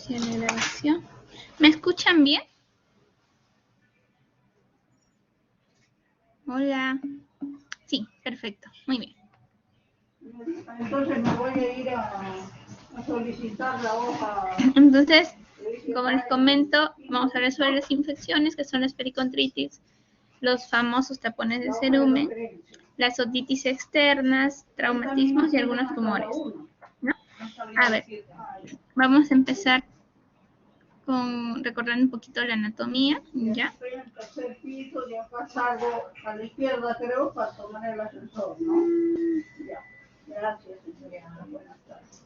Inicia la grabación. ¿Me escuchan bien? Hola. Sí, perfecto. Muy bien. Entonces me voy a ir a solicitar la hoja. Entonces, como les comento, vamos a hablar sobre las infecciones, que son las pericontritis, los famosos tapones de cerumen, las otitis externas, traumatismos y algunos tumores, ¿no? A ver, vamos a empezar con recordando un poquito la anatomía, ¿ya? Estoy en el tercer piso y acá salgo a la izquierda, creo, para tomar el ascensor, ¿no? Ya. Gracias, señora. Buenas tardes.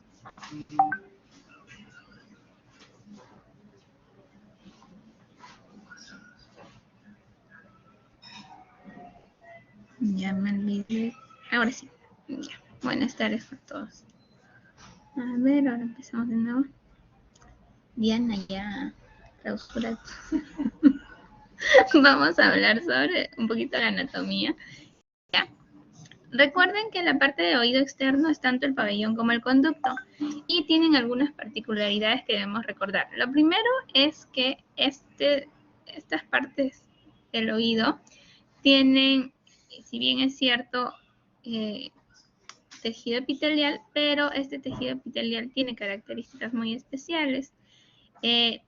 Ya me olvidé. Ahora sí. Ya. Buenas tardes a todos. A ver, ahora empezamos de nuevo. Diana, ya. Clausura. Vamos a hablar sobre un poquito la anatomía. ¿Ya? Recuerden que la parte de oído externo es tanto el pabellón como el conducto y tienen algunas particularidades que debemos recordar. Lo primero es que estas partes del oído tienen, si bien es cierto, tejido epitelial, pero este tejido epitelial tiene características muy especiales.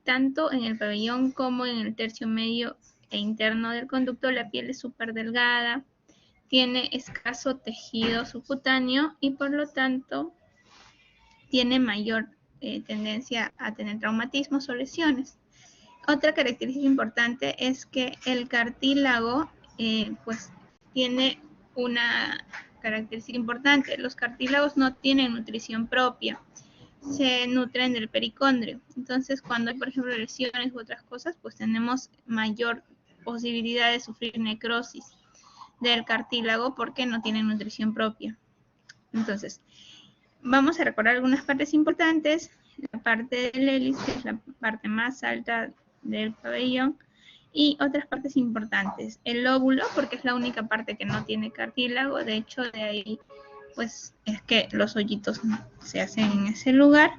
Tanto en el pabellón como en el tercio medio e interno del conducto, la piel es súper delgada, tiene escaso tejido subcutáneo y por lo tanto tiene mayor tendencia a tener traumatismos o lesiones. Otra característica importante es que el cartílago pues tiene una característica importante. Los cartílagos no tienen nutrición propia, se nutren del pericondrio. Entonces, cuando hay, por ejemplo, lesiones u otras cosas, pues tenemos mayor posibilidad de sufrir necrosis del cartílago porque no tienen nutrición propia. Entonces, vamos a recordar algunas partes importantes. La parte del hélice, que es la parte más alta del pabellón, y otras partes importantes. El lóbulo, porque es la única parte que no tiene cartílago, de hecho de ahí pues es que los hoyitos se hacen en ese lugar.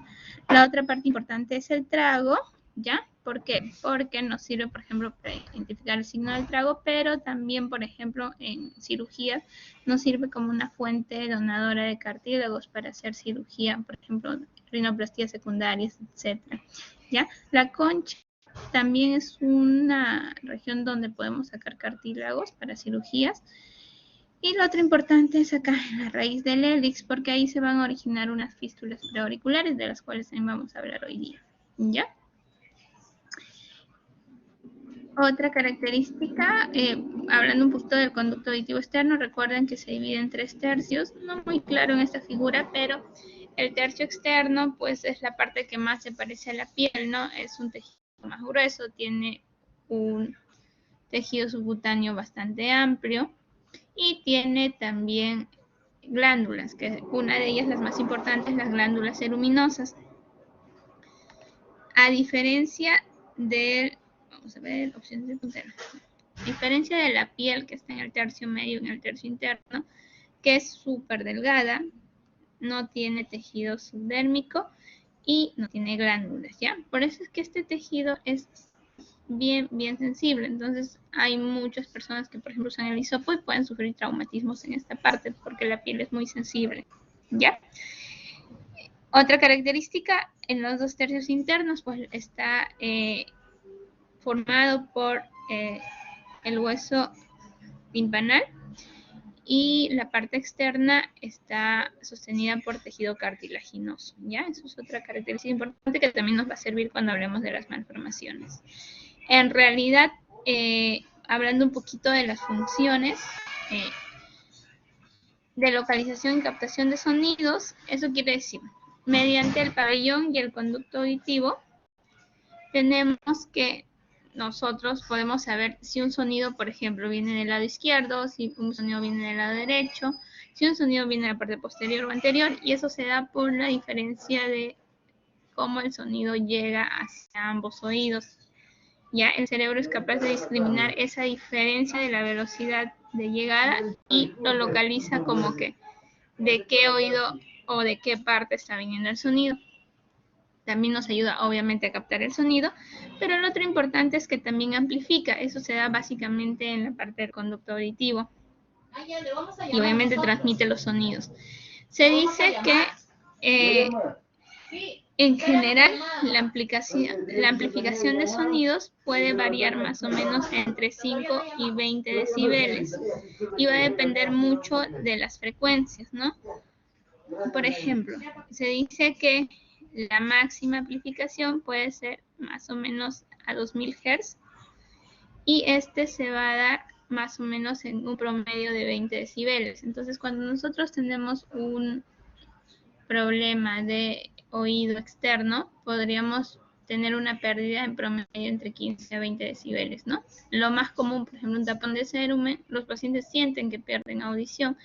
La otra parte importante es el trago, ¿ya? ¿Por qué? Porque nos sirve, por ejemplo, para identificar el signo del trago, pero también, por ejemplo, en cirugía nos sirve como una fuente donadora de cartílagos para hacer cirugía, por ejemplo, rinoplastías secundarias, etcétera. ¿Ya? La concha también es una región donde podemos sacar cartílagos para cirugías. Y lo otro importante es acá en la raíz del hélix, porque ahí se van a originar unas fístulas preauriculares, de las cuales también vamos a hablar hoy día. ¿Ya? Otra característica, hablando un poquito del conducto auditivo externo, recuerden que se divide en 3 tercios, no muy claro en esta figura, pero el tercio externo pues es la parte que más se parece a la piel, ¿no? Es un tejido más grueso, tiene un tejido subcutáneo bastante amplio y tiene también glándulas, que una de ellas, las más importantes, las glándulas ceruminosas. A diferencia del, vamos a ver, opciones de puntero. A diferencia de la piel que está en el tercio medio y en el tercio interno, que es súper delgada, no tiene tejido subdérmico y no tiene glándulas, ¿ya? Por eso es que este tejido es bien sensible. Entonces, hay muchas personas que, por ejemplo, usan el hisopo y pueden sufrir traumatismos en esta parte porque la piel es muy sensible, ¿ya? Otra característica, en los 2 tercios internos, pues está formado por el hueso timpanal y la parte externa está sostenida por tejido cartilaginoso, ¿ya? Eso es otra característica importante que también nos va a servir cuando hablemos de las malformaciones. En realidad, hablando un poquito de las funciones de localización y captación de sonidos, eso quiere decir, mediante el pabellón y el conducto auditivo, tenemos que nosotros podemos saber si un sonido, por ejemplo, viene del lado izquierdo, si un sonido viene del lado derecho, si un sonido viene de la parte posterior o anterior, y eso se da por la diferencia de cómo el sonido llega hacia ambos oídos. Ya el cerebro es capaz de discriminar esa diferencia de la velocidad de llegada y lo localiza como que de qué oído o de qué parte está viniendo el sonido. También nos ayuda obviamente a captar el sonido, pero lo otro importante es que también amplifica. Eso se da básicamente en la parte del conducto auditivo. Y obviamente transmite los sonidos. Se dice que en general la amplificación de sonidos puede variar más o menos entre 5 y 20 decibeles y va a depender mucho de las frecuencias, ¿no? Por ejemplo, se dice que la máxima amplificación puede ser más o menos a 2000 Hz y este se va a dar más o menos en un promedio de 20 decibeles. Entonces, cuando nosotros tenemos un problema de oído externo, podríamos tener una pérdida en promedio entre 15 a 20 decibeles, ¿no? Lo más común, por ejemplo, un tapón de cerumen, los pacientes sienten que pierden audición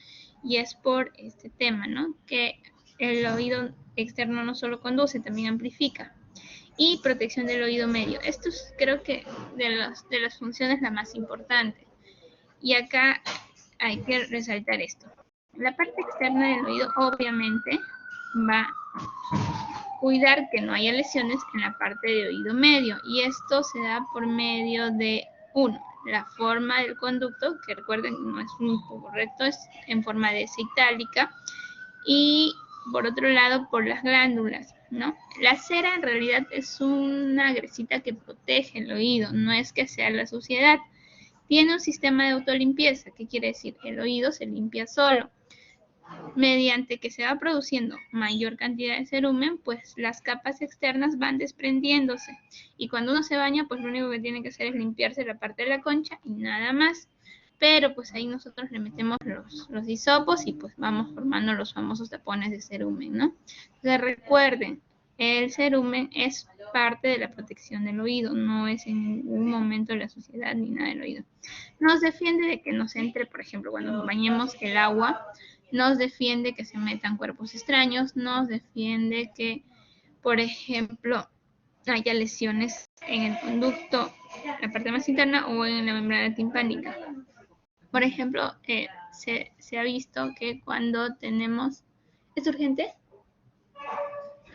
y es por este tema, ¿no? Que el oído externo no solo conduce, también amplifica. Y protección del oído medio. Esto es, creo que de las funciones la más importante. Y acá hay que resaltar esto. La parte externa del oído obviamente va a cuidar que no haya lesiones en la parte de oído medio y esto se da por medio de, uno, la forma del conducto, que recuerden no es un poco recto, es en forma de S itálica, y por otro lado por las glándulas, ¿no? La cera en realidad es una gresita que protege el oído, no es que sea la suciedad. Tiene un sistema de autolimpieza, ¿qué quiere decir? El oído se limpia solo. Mediante que se va produciendo mayor cantidad de cerumen, pues las capas externas van desprendiéndose. Y cuando uno se baña, pues lo único que tiene que hacer es limpiarse la parte de la concha y nada más. Pero pues ahí nosotros le metemos los hisopos y pues vamos formando los famosos tapones de cerumen, ¿no? Entonces recuerden, el cerumen es parte de la protección del oído, no es en ningún momento la suciedad ni nada del oído. Nos defiende de que nos entre, por ejemplo, cuando nos bañemos el agua, nos defiende que se metan cuerpos extraños, nos defiende que, por ejemplo, haya lesiones en el conducto, la parte más interna o en la membrana timpánica. Por ejemplo, se ha visto que cuando tenemos... ¿Es urgente?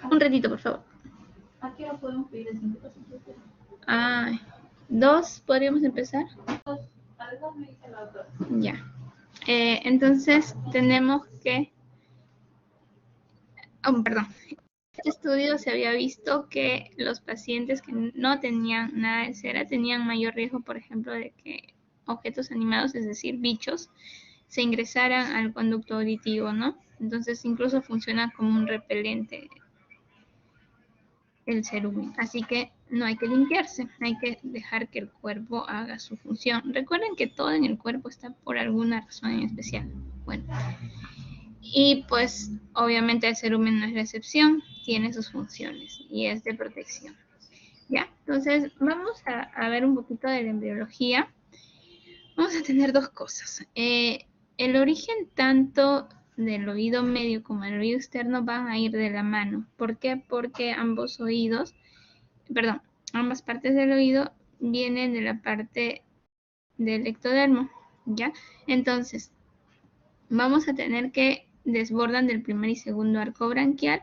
Un ratito, por favor. ¿A qué hora podemos pedir el 5%? Ay, ¿2 podríamos empezar? A las 2 me dice la doctora. Ya. Entonces, tenemos que... Oh, perdón. Este estudio se había visto que los pacientes que no tenían nada de cera tenían mayor riesgo, por ejemplo, de que objetos animados, es decir, bichos, se ingresaran al conducto auditivo, ¿no? Entonces incluso funciona como un repelente el cerumen. Así que no hay que limpiarse, hay que dejar que el cuerpo haga su función. Recuerden que todo en el cuerpo está por alguna razón en especial. Bueno, y pues obviamente el cerumen no es la excepción, tiene sus funciones y es de protección. ¿Ya? Entonces vamos a ver un poquito de la embriología. Vamos a tener dos cosas. El origen tanto del oído medio como del oído externo van a ir de la mano. ¿Por qué? Porque ambas partes del oído vienen de la parte del ectodermo, ¿ya? Entonces, vamos a tener que desbordan del primer y segundo arco branquial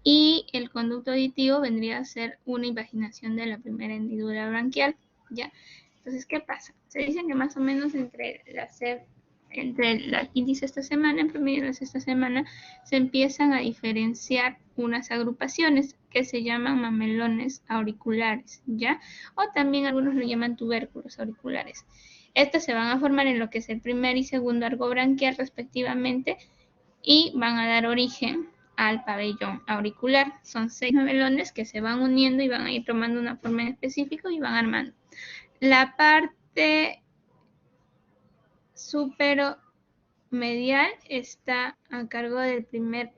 y el conducto auditivo vendría a ser una invaginación de la primera hendidura branquial, ¿ya? Entonces, ¿qué pasa? Se dice que más o menos entre la quinta y sexta semana, en promedio de la sexta semana, se empiezan a diferenciar unas agrupaciones que se llaman mamelones auriculares, ¿ya? O también algunos lo llaman tubérculos auriculares. Estas se van a formar en lo que es el primer y segundo arco branquial respectivamente y van a dar origen al pabellón auricular. Son 6 mamelones que se van uniendo y van a ir tomando una forma en específico y van armando. La parte superomedial está a cargo del primer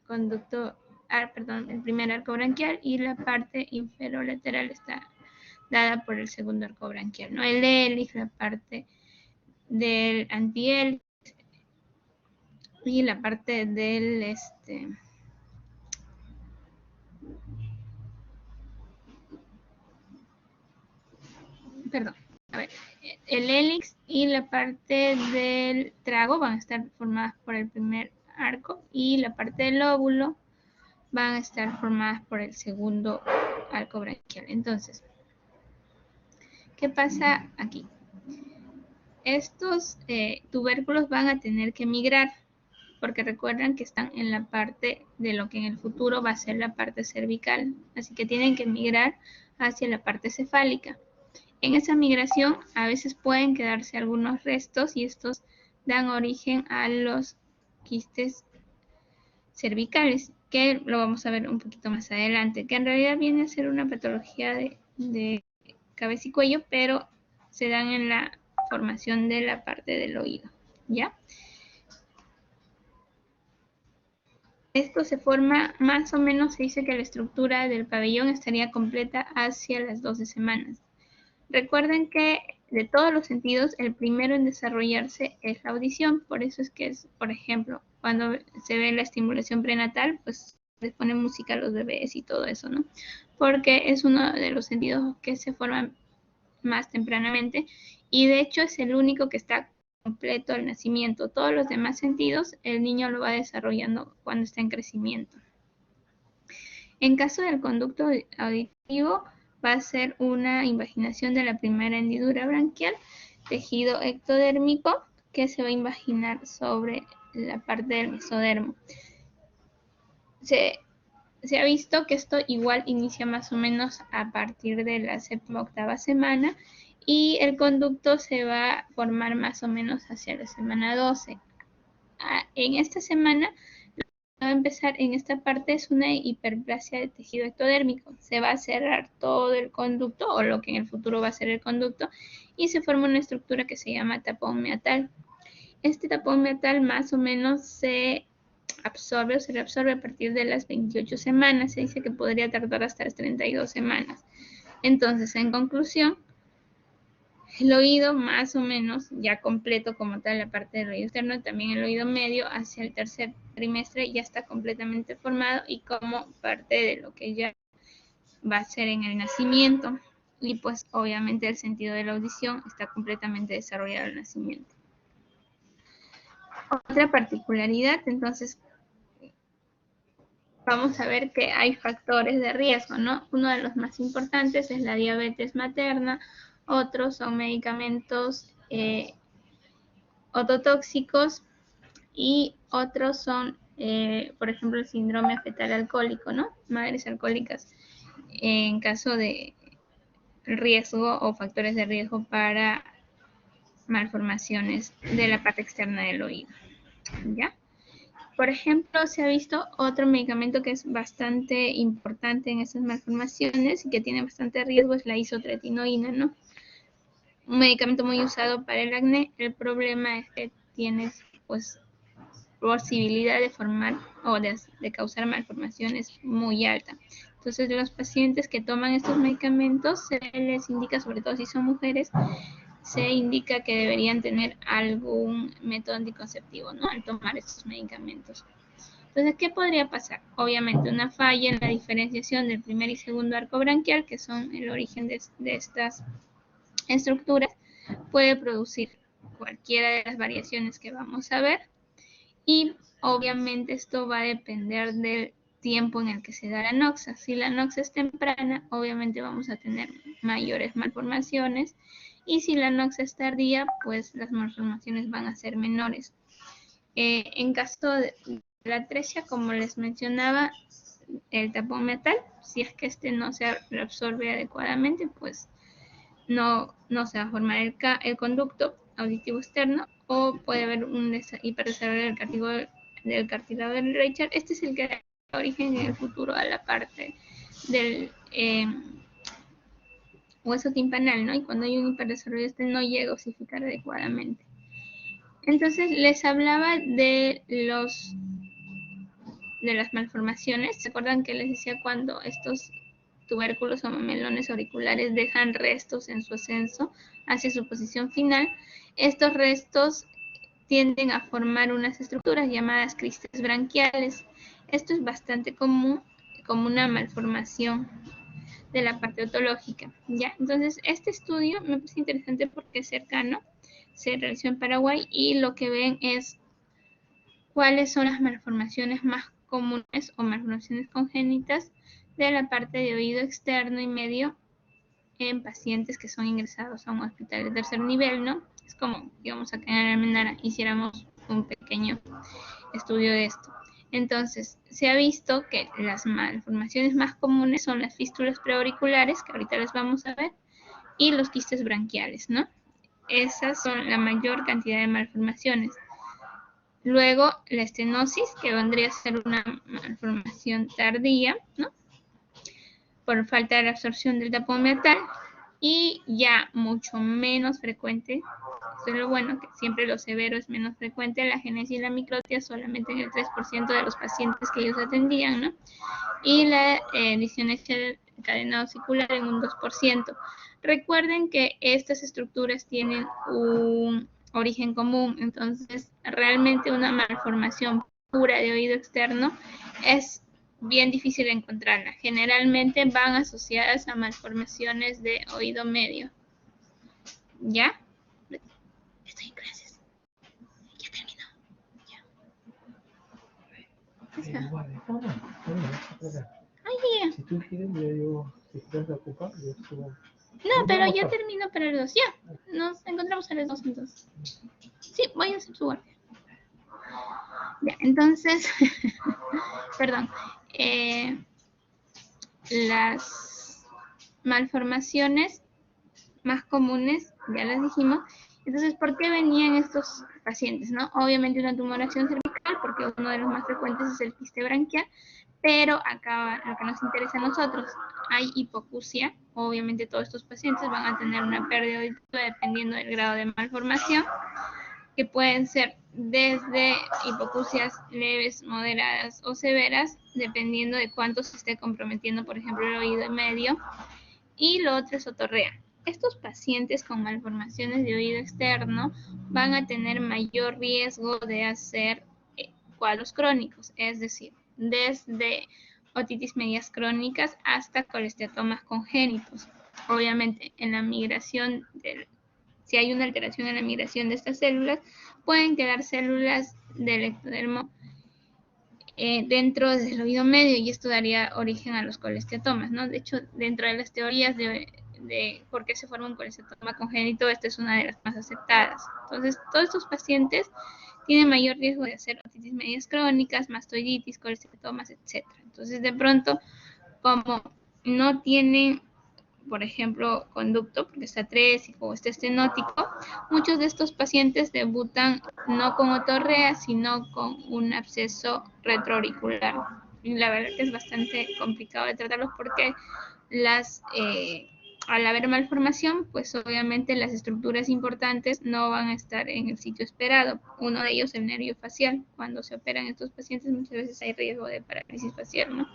el primer arco branquial y la parte inferolateral está dada por el segundo arco branquial, ¿no? El hélix, la parte del antihélix y la parte del perdón, a ver, el hélix y la parte del trago van a estar formadas por el primer arco y la parte del óvulo van a estar formadas por el segundo arco branquial. Entonces, ¿qué pasa aquí? Estos tubérculos van a tener que migrar, porque recuerdan que están en la parte de lo que en el futuro va a ser la parte cervical, así que tienen que migrar hacia la parte cefálica. En esa migración a veces pueden quedarse algunos restos y estos dan origen a los quistes cervicales, que lo vamos a ver un poquito más adelante, que en realidad viene a ser una patología de cabeza y cuello, pero se dan en la formación de la parte del oído, ¿ya? Esto se forma más o menos, se dice que la estructura del pabellón estaría completa hacia las 12 semanas. Recuerden que de todos los sentidos, el primero en desarrollarse es la audición, por eso es que es, por ejemplo, cuando se ve la estimulación prenatal, pues les ponen música a los bebés y todo eso, ¿no? Porque es uno de los sentidos que se forman más tempranamente y de hecho es el único que está completo al nacimiento. Todos los demás sentidos el niño lo va desarrollando cuando está en crecimiento. En caso del conducto auditivo, va a ser una invaginación de la primera hendidura branquial, tejido ectodérmico que se va a invaginar sobre la parte del mesodermo. Se ha visto que esto igual inicia más o menos a partir de la 7ª-8ª semana y el conducto se va a formar más o menos hacia la semana 12. En esta semana va a empezar en esta parte es una hiperplasia de tejido ectodérmico. Se va a cerrar todo el conducto o lo que en el futuro va a ser el conducto y se forma una estructura que se llama tapón meatal. Este tapón meatal más o menos se absorbe o se reabsorbe a partir de las 28 semanas. Se dice que podría tardar hasta las 32 semanas. Entonces, en conclusión, el oído más o menos ya completo como tal, la parte del oído externo, también el oído medio hacia el tercer trimestre ya está completamente formado y como parte de lo que ya va a ser en el nacimiento. Y pues obviamente el sentido de la audición está completamente desarrollado al nacimiento. Otra particularidad, entonces, vamos a ver que hay factores de riesgo, ¿no? Uno de los más importantes es la diabetes materna, otros son medicamentos ototóxicos y otros son, por ejemplo, el síndrome fetal alcohólico, ¿no? Madres alcohólicas en caso de riesgo o factores de riesgo para malformaciones de la parte externa del oído, ¿ya? Por ejemplo, se ha visto otro medicamento que es bastante importante en estas malformaciones y que tiene bastante riesgo, es la isotretinoína, ¿no? Un medicamento muy usado para el acné. El problema es que tienes, pues, posibilidad de formar o de causar malformaciones muy alta. Entonces, los pacientes que toman estos medicamentos se les indica, sobre todo si son mujeres, se indica que deberían tener algún método anticonceptivo, ¿no? Al tomar estos medicamentos. Entonces, ¿qué podría pasar? Obviamente una falla en la diferenciación del primer y segundo arco branquial, que son el origen de estas estructuras, puede producir cualquiera de las variaciones que vamos a ver y obviamente esto va a depender del tiempo en el que se da la noxa. Si la noxa es temprana, obviamente vamos a tener mayores malformaciones y si la noxa es tardía, pues las malformaciones van a ser menores. En caso de la atresia, como les mencionaba, el tapón metal, si es que este no se absorbe adecuadamente, pues no se va a formar el conducto auditivo externo o puede haber un hiperdesarrollo del cartílago del Reichert. Este es el que da origen en el futuro a la parte del hueso timpanal, ¿no? Y cuando hay un hiperdesarrollo este no llega a osificar adecuadamente. Entonces les hablaba de las malformaciones. ¿Se acuerdan que les decía cuando estos tubérculos o mamelones auriculares dejan restos en su ascenso hacia su posición final? Estos restos tienden a formar unas estructuras llamadas cristes branquiales. Esto es bastante común como una malformación de la parte otológica, ¿ya? Entonces, este estudio me parece interesante porque es cercano, se realizó en Paraguay y lo que ven es cuáles son las malformaciones más comunes o malformaciones congénitas de la parte de oído externo y medio en pacientes que son ingresados a un hospital de tercer nivel, ¿no? Es como, digamos, acá en Almenara hiciéramos un pequeño estudio de esto. Entonces, se ha visto que las malformaciones más comunes son las fístulas preauriculares, que ahorita les vamos a ver, y los quistes branquiales, ¿no? Esas son la mayor cantidad de malformaciones. Luego, la estenosis, que vendría a ser una malformación tardía, ¿no? Por falta de la absorción del tapón metal, y ya mucho menos frecuente, esto es lo bueno, que siempre lo severo es menos frecuente, la agenesia y la microtia solamente en el 3% de los pacientes que ellos atendían, ¿no? Y la disonexia del cadenado osicular en un 2%. Recuerden que estas estructuras tienen un origen común, entonces realmente una malformación pura de oído externo es bien difícil encontrarla. Generalmente van asociadas a malformaciones de oído medio. ¿Ya? Estoy en clases. Ya terminó. Ya. Ay, si tú quieres, yo si estás ocupado, yo subo. No, pero ya termino para los dos. Ya, nos encontramos a las 2 entonces. Sí, voy a hacer su guardia. Ya, entonces, perdón. Las malformaciones más comunes, ya las dijimos. Entonces, ¿por qué venían estos pacientes, no? Obviamente una tumoración cervical, porque uno de los más frecuentes es el quiste branquial, pero acá lo que nos interesa a nosotros, hay hipoacusia. Obviamente todos estos pacientes van a tener una pérdida auditiva dependiendo del grado de malformación, que pueden ser desde hipoacusias leves, moderadas o severas, dependiendo de cuánto se esté comprometiendo, por ejemplo, el oído medio. Y lo otro es otorrea. Estos pacientes con malformaciones de oído externo van a tener mayor riesgo de hacer cuadros crónicos, es decir, desde otitis medias crónicas hasta colesteatomas congénitos. Obviamente, en la migración, si hay una alteración en la migración de estas células, pueden quedar células del ectodermo dentro del oído medio, y esto daría origen a los colesteatomas, ¿no? De hecho, dentro de las teorías de por qué se forma un colesteatoma congénito, esta es una de las más aceptadas. Entonces, todos estos pacientes tienen mayor riesgo de hacer otitis medias crónicas, mastoiditis, colesteatomas, etc. Entonces, de pronto, como no tienen, por ejemplo, conducto, porque está trésico o está estenótico, muchos de estos pacientes debutan no con otorrea, sino con un absceso retroauricular. Y la verdad que es bastante complicado de tratarlos porque al haber malformación, pues obviamente las estructuras importantes no van a estar en el sitio esperado. Uno de ellos, el nervio facial. Cuando se operan estos pacientes, muchas veces hay riesgo de parálisis facial, ¿no?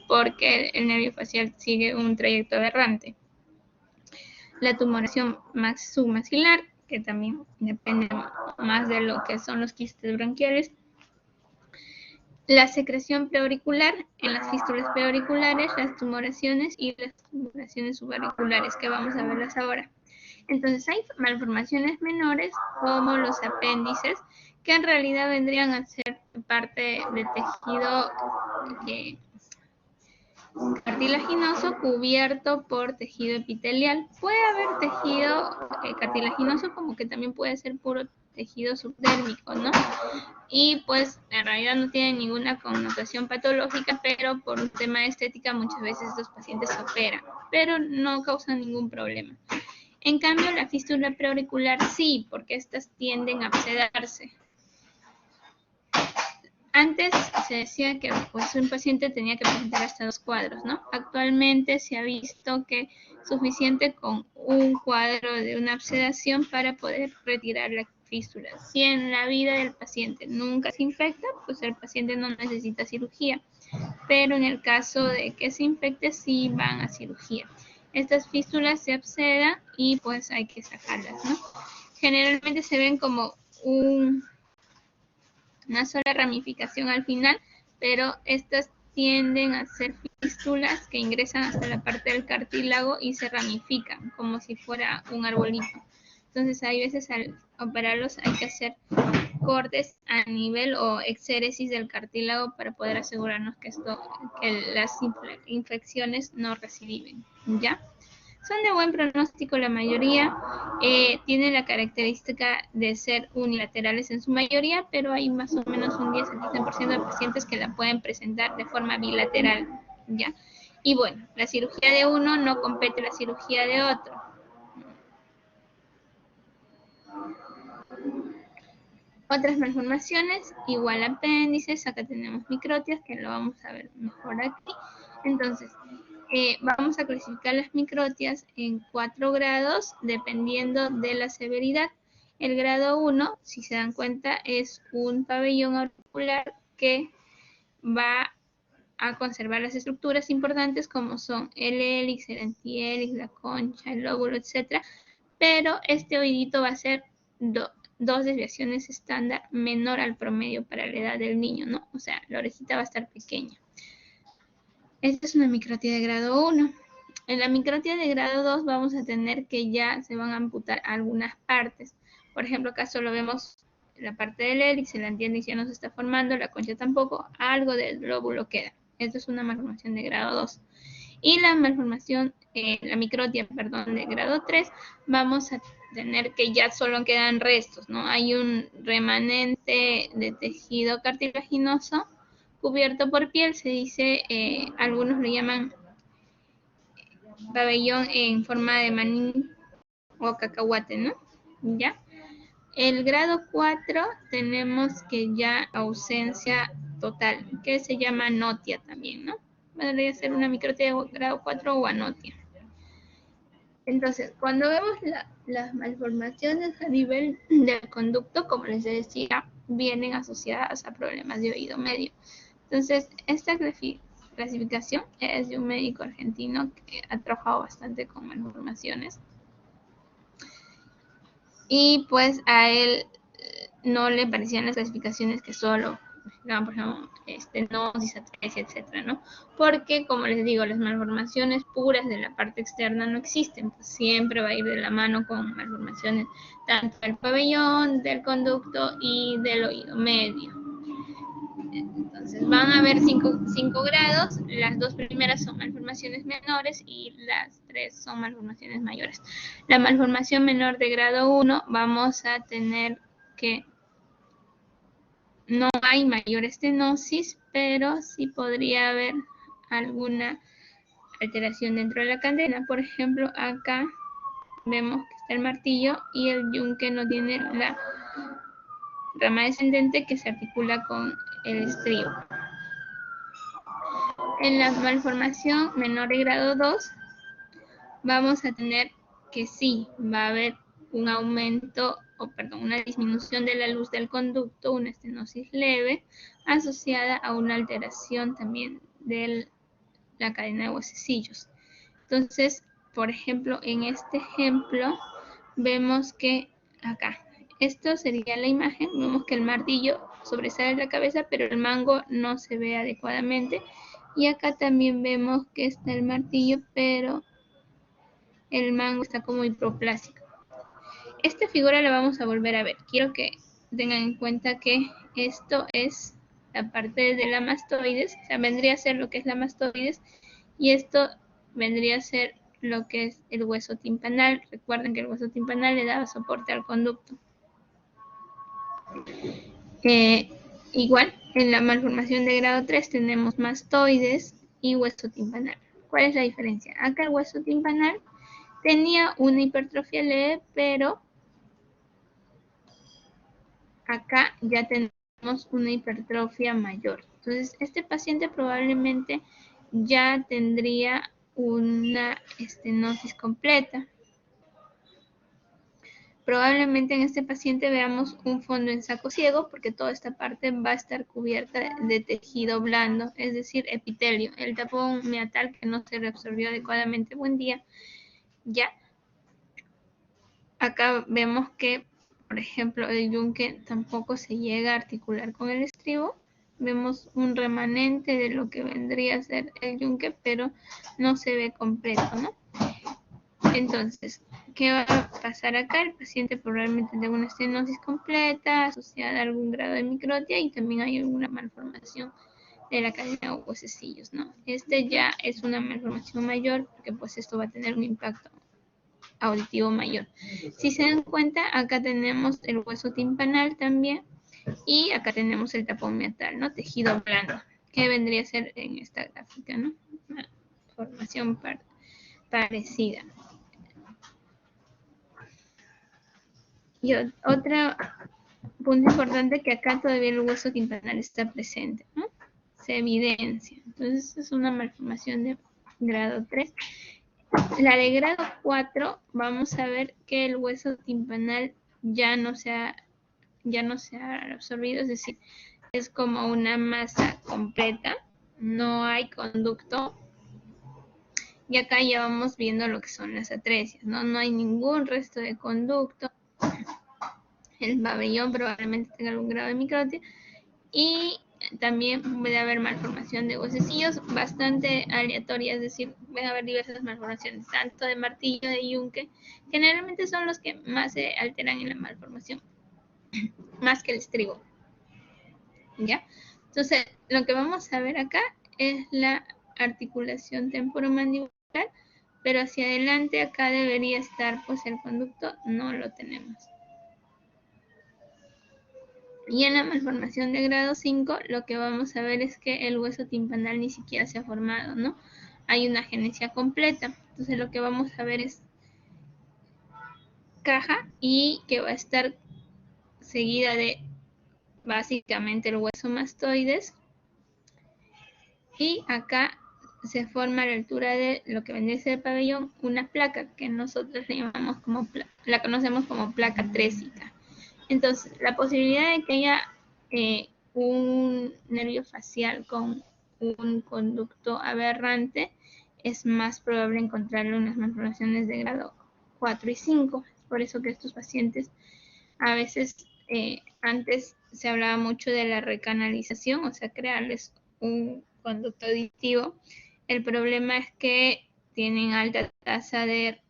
Porque el nervio facial sigue un trayecto aberrante. La tumoración submaxilar, que también depende más de lo que son los quistes bronquiales. La secreción preauricular en las fístulas preauriculares, las tumoraciones y las tumoraciones subauriculares, que vamos a verlas ahora. Entonces hay malformaciones menores como los apéndices, que en realidad vendrían a ser parte del tejido cartilaginoso cubierto por tejido epitelial. Puede haber tejido cartilaginoso, como que también puede ser puro tejido subdérmico, ¿no? Y pues en realidad no tiene ninguna connotación patológica, pero por un tema de estética muchas veces estos pacientes se operan, pero no causan ningún problema. En cambio, la fístula preauricular sí, porque estas tienden a abscedarse. Antes se decía que pues, un paciente tenía que presentar hasta 2 cuadros, ¿no? Actualmente se ha visto que es suficiente con un cuadro de una abscedación para poder retirar la fístula. Si en la vida del paciente nunca se infecta, pues el paciente no necesita cirugía. Pero en el caso de que se infecte, sí van a cirugía. Estas fístulas se abscedan y pues hay que sacarlas, ¿no? Generalmente se ven como una sola ramificación al final, pero estas tienden a ser fístulas que ingresan hasta la parte del cartílago y se ramifican como si fuera un arbolito. Entonces, hay veces al operarlos hay que hacer cortes a nivel o exéresis del cartílago para poder asegurarnos que las infecciones no recidiven, ¿ya? Son de buen pronóstico la mayoría, tienen la característica de ser unilaterales en su mayoría, pero hay más o menos un 10 al 15% de pacientes que la pueden presentar de forma bilateral, ¿ya? Y bueno, la cirugía de uno no compete a la cirugía de otro. Otras malformaciones, igual apéndices, acá tenemos microtias, que lo vamos a ver mejor aquí. Entonces, vamos a clasificar las microtias en 4 grados, dependiendo de la severidad. El grado 1, si se dan cuenta, es un pabellón auricular que va a conservar las estructuras importantes como son el hélix, el antihélice, la concha, el lóbulo, etc. Pero este oídito va a ser 2 desviaciones estándar menor al promedio para la edad del niño, ¿no? O sea, la orejita va a estar pequeña. Esta es una microtia de grado 1. En la microtia de grado 2 vamos a tener que ya se van a amputar algunas partes. Por ejemplo, acá solo vemos la parte del hélix, el antihélice ya no se está formando, la concha tampoco, algo del lóbulo queda. Esto es una malformación de grado 2. Y la malformación, la microtia, perdón, de grado 3, vamos a tener que ya solo quedan restos, ¿no? Hay un remanente de tejido cartilaginoso cubierto por piel, se dice, algunos lo llaman pabellón en forma de maní o cacahuate, ¿no? ¿Ya? El grado 4 tenemos que ya ausencia total, que se llama anotia también, ¿no? Podría ser una microtia de grado 4 o anotia. Entonces, cuando vemos las malformaciones a nivel del conducto, como les decía, vienen asociadas a problemas de oído medio. Entonces, esta clasificación es de un médico argentino que ha trabajado bastante con malformaciones. Y pues a él no le parecían las clasificaciones que solo, por ejemplo, estenosis, atresia, etcétera, ¿no? Porque, como les digo, las malformaciones puras de la parte externa no existen, pues siempre va a ir de la mano con malformaciones tanto del pabellón, del conducto y del oído medio. Entonces van a haber 5 grados, las 2 primeras son malformaciones menores y las 3 son malformaciones mayores. La malformación menor de grado 1 vamos a tener que no hay mayor estenosis, pero sí podría haber alguna alteración dentro de la cadena. Por ejemplo, acá vemos que está el martillo y el yunque no tiene la rama descendente que se articula con el estribo. En la malformación menor de grado 2 vamos a tener que sí, va a haber un aumento, una disminución de la luz del conducto, una estenosis leve, asociada a una alteración también de la cadena de huesecillos. Entonces, por ejemplo, en este ejemplo, vemos que acá, esto sería la imagen, vemos que el martillo sobresale de la cabeza, pero el mango no se ve adecuadamente. Y acá también vemos que está el martillo, pero el mango está como hipoplásico. Esta figura la vamos a volver a ver. Quiero que tengan en cuenta que esto es la parte de la mastoides, o sea, vendría a ser lo que es la mastoides, y esto vendría a ser lo que es el hueso timpanal. Recuerden que el hueso timpanal le daba soporte al conducto. Igual, en la malformación de grado 3 tenemos mastoides y hueso timpanal. ¿Cuál es la diferencia? Acá el hueso timpanal tenía una hipertrofia leve, pero acá ya tenemos una hipertrofia mayor. Entonces, este paciente probablemente ya tendría una estenosis completa. Probablemente en este paciente veamos un fondo en saco ciego porque toda esta parte va a estar cubierta de tejido blando, es decir, epitelio. El tapón meatal que no se reabsorbió adecuadamente. Buen día. Ya. Acá vemos que, por ejemplo, el yunque tampoco se llega a articular con el estribo. Vemos un remanente de lo que vendría a ser el yunque, pero no se ve completo, ¿no? Entonces, ¿Qué va a pasar acá? El paciente probablemente tenga una estenosis completa asociada a algún grado de microtia y también hay alguna malformación de la cadena o huesecillos, ¿no? Este ya es una malformación mayor porque pues esto va a tener un impacto auditivo mayor. Si se dan cuenta, acá tenemos el hueso timpanal también y acá tenemos el tapón meatal, ¿no? Tejido blando, que vendría a ser en esta gráfica, ¿no? Una formación parecida. Y otro punto importante que acá todavía el hueso timpanal está presente, ¿no? Se evidencia. Entonces es una malformación de grado 3. La de grado 4, vamos a ver que el hueso timpanal ya no se ha absorbido, es decir, es como una masa completa, no hay conducto. Y acá ya vamos viendo lo que son las atresias, ¿no? No hay ningún resto de conducto. El pabellón probablemente tenga algún grado de microtia. Y también puede haber malformación de huesecillos bastante aleatoria, es decir, puede haber diversas malformaciones, tanto de martillo, de yunque, generalmente son los que más se alteran en la malformación, más que el estribo. ¿Ya? Entonces, lo que vamos a ver acá es la articulación temporomandibular, pero hacia adelante acá debería estar pues el conducto, no lo tenemos. Y en la malformación de grado 5, lo que vamos a ver es que el hueso timpanal ni siquiera se ha formado, ¿no? Hay una agenesia completa. Entonces lo que vamos a ver es caja y que va a estar seguida de básicamente el hueso mastoides. Y acá se forma a la altura de lo que vendría a ser el pabellón una placa que nosotros le llamamos como la conocemos como placa trésica. Entonces, la posibilidad de que haya un nervio facial con un conducto aberrante es más probable encontrarlo en las malformaciones de grado 4 y 5. Es por eso que estos pacientes a veces antes se hablaba mucho de la recanalización, o sea, crearles un conducto auditivo. El problema es que tienen alta tasa de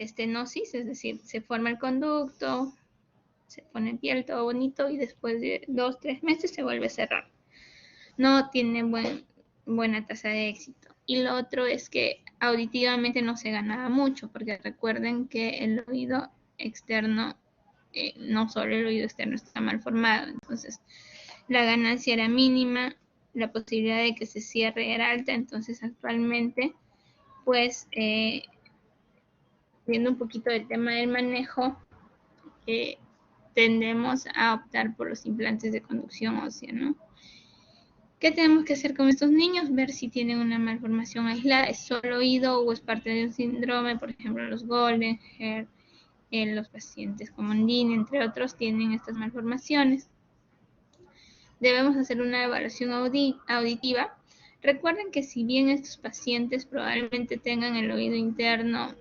estenosis, es decir, se forma el conducto, se pone piel todo bonito y después de 2-3 meses se vuelve a cerrar. No tiene buena tasa de éxito. Y lo otro es que auditivamente no se ganaba mucho, porque recuerden que el oído externo, no solo el oído externo está mal formado, entonces la ganancia era mínima, la posibilidad de que se cierre era alta, entonces actualmente, pues, viendo un poquito del tema del manejo, tendemos a optar por los implantes de conducción ósea, ¿no? ¿Qué tenemos que hacer con estos niños? Ver si tienen una malformación aislada, es solo oído o es parte de un síndrome, por ejemplo, los Golden Hair, los pacientes con Mondini, entre otros, tienen estas malformaciones. Debemos hacer una evaluación auditiva. Recuerden que si bien estos pacientes probablemente tengan el oído interno